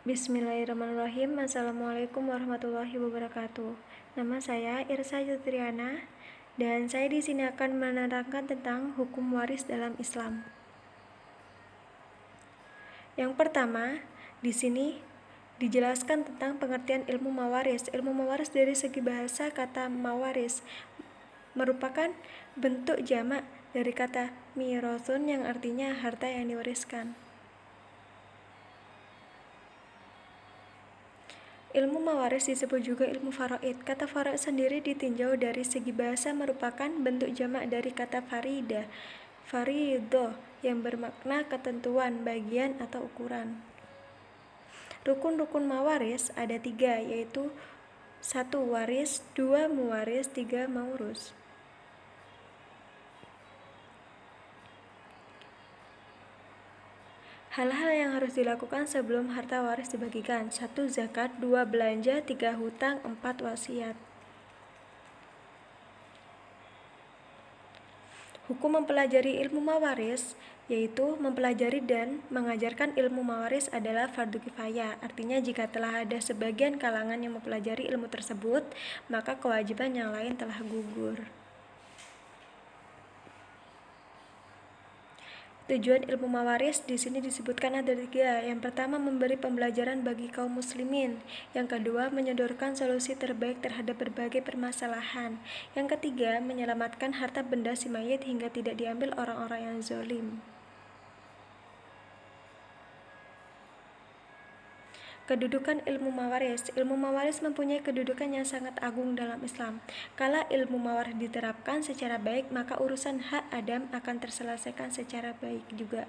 Bismillahirrahmanirrahim. Assalamualaikum warahmatullahi wabarakatuh. Nama saya Irsa Yutriana dan saya di sini akan menerangkan tentang hukum waris dalam Islam. Yang pertama, di sini dijelaskan tentang pengertian ilmu mawaris. Ilmu mawaris dari segi bahasa kata mawaris merupakan bentuk jamak dari kata mirasun yang artinya harta yang diwariskan. Ilmu mawaris disebut juga ilmu faraid. Kata faraid sendiri ditinjau dari segi bahasa merupakan bentuk jamak dari kata farida, faridoh, yang bermakna ketentuan, bagian, atau ukuran. Rukun-rukun mawaris ada 3, yaitu 1 waris, 2 muwaris, 3 maurus. Hal-hal yang harus dilakukan sebelum harta waris dibagikan: 1 zakat, 2 belanja, 3 hutang, 4 wasiat. Hukum mempelajari ilmu mawaris, yaitu mempelajari dan mengajarkan ilmu mawaris adalah fardu kifayah. Artinya jika telah ada sebagian kalangan yang mempelajari ilmu tersebut, maka kewajiban yang lain telah gugur. Tujuan ilmu mawaris di sini disebutkan ada 3. Yang pertama, memberi pembelajaran bagi kaum muslimin. Yang kedua, menyodorkan solusi terbaik terhadap berbagai permasalahan. Yang ketiga, menyelamatkan harta benda si mayit hingga tidak diambil orang-orang yang zalim. Kedudukan ilmu mawaris. Ilmu mawaris mempunyai kedudukan yang sangat agung dalam Islam. Kala ilmu mawaris diterapkan secara baik, maka urusan hak Adam akan terselesaikan secara baik juga.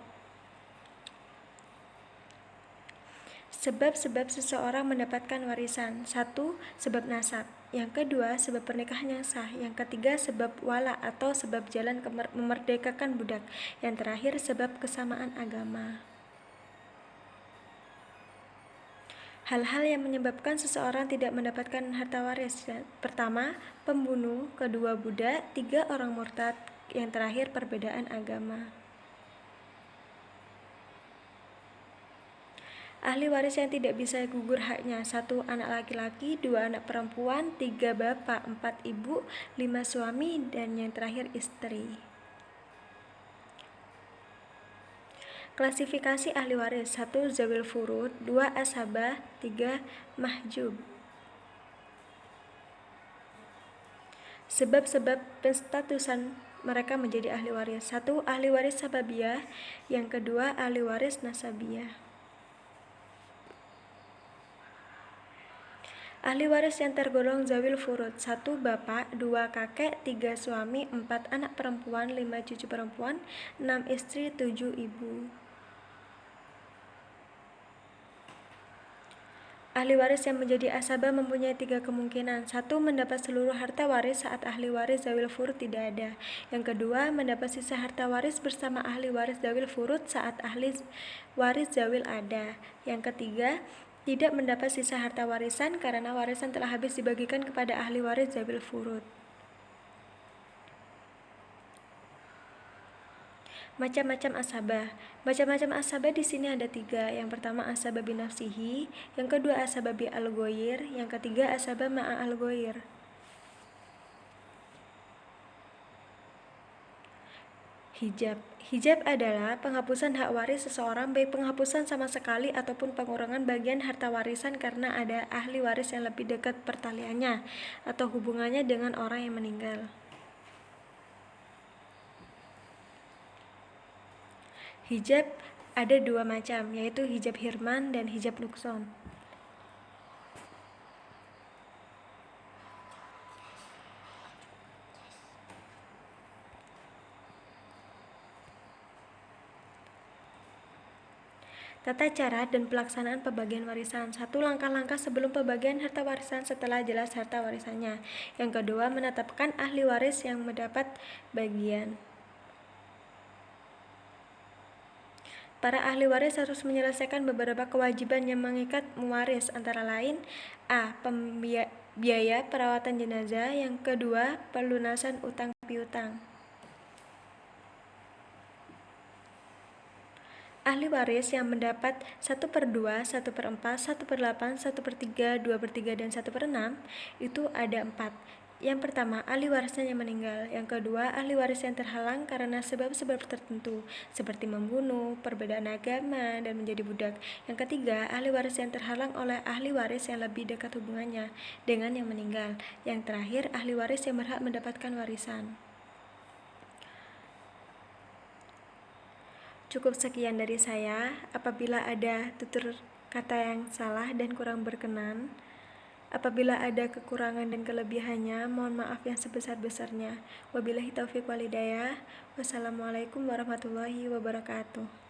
Sebab-sebab seseorang mendapatkan warisan. 1. Sebab nasab. Yang kedua, sebab pernikahan yang sah. Yang ketiga, sebab wala atau sebab jalan memerdekakan budak. Yang terakhir, sebab kesamaan agama. Hal-hal yang menyebabkan seseorang tidak mendapatkan harta waris. Pertama, pembunuh. Kedua, budak. 3, orang murtad. Yang terakhir, perbedaan agama. Ahli waris yang tidak bisa gugur haknya: 1 anak laki-laki, 2 anak perempuan, 3 bapak, 4 ibu, 5 suami, dan yang terakhir istri. Klasifikasi ahli waris: 1 zawil furud, 2 ashabah, 3 mahjub. Sebab-sebab penstatusan mereka menjadi ahli waris: 1 ahli waris sababiyah, yang kedua ahli waris nasabiyah. Ahli waris yang tergolong zawil furud: 1 bapak, 2 kakek, 3 suami, 4 anak perempuan, 5 cucu perempuan, 6 istri, 7 ibu. Ahli waris yang menjadi asabah mempunyai 3 kemungkinan. 1 mendapat seluruh harta waris saat ahli waris zawil furud tidak ada. Yang kedua, mendapat sisa harta waris bersama ahli waris zawil furud saat ahli waris zawil ada. Yang ketiga, tidak mendapat sisa harta warisan karena warisan telah habis dibagikan kepada ahli waris zawil furud. Macam-macam asabah. Macam-macam asabah di sini ada 3. Yang pertama asabah binafsihi, yang kedua asabah bi al-ghoir, yang ketiga asabah ma'a al-ghoir. Hijab. Hijab adalah penghapusan hak waris seseorang, baik penghapusan sama sekali ataupun pengurangan bagian harta warisan karena ada ahli waris yang lebih dekat pertaliannya atau hubungannya dengan orang yang meninggal. Hijab ada 2 macam, yaitu hijab hirman dan hijab nukson. Tata cara dan pelaksanaan pembagian warisan. 1 langkah-langkah sebelum pembagian harta warisan setelah jelas harta warisannya. Yang kedua, menetapkan ahli waris yang mendapat bagian. Para ahli waris harus menyelesaikan beberapa kewajiban yang mengikat mewaris, antara lain: A. Biaya perawatan jenazah. Yang kedua, pelunasan utang piutang. Ahli waris yang mendapat 1/2, 1/4, 1/8, 1/3, 2/3, dan 1/6 itu ada 4. Yang pertama, ahli warisnya yang meninggal. Yang kedua, ahli waris yang terhalang karena sebab-sebab tertentu, seperti membunuh, perbedaan agama, dan menjadi budak. Yang ketiga, ahli waris yang terhalang oleh ahli waris yang lebih dekat hubungannya dengan yang meninggal. Yang terakhir, ahli waris yang berhak mendapatkan warisan. Cukup sekian dari saya. Apabila ada tutur kata yang salah dan kurang berkenan, apabila ada kekurangan dan kelebihannya, mohon maaf yang sebesar-besarnya. Wabillahi taufiq wal hidayah. Wassalamualaikum warahmatullahi wabarakatuh.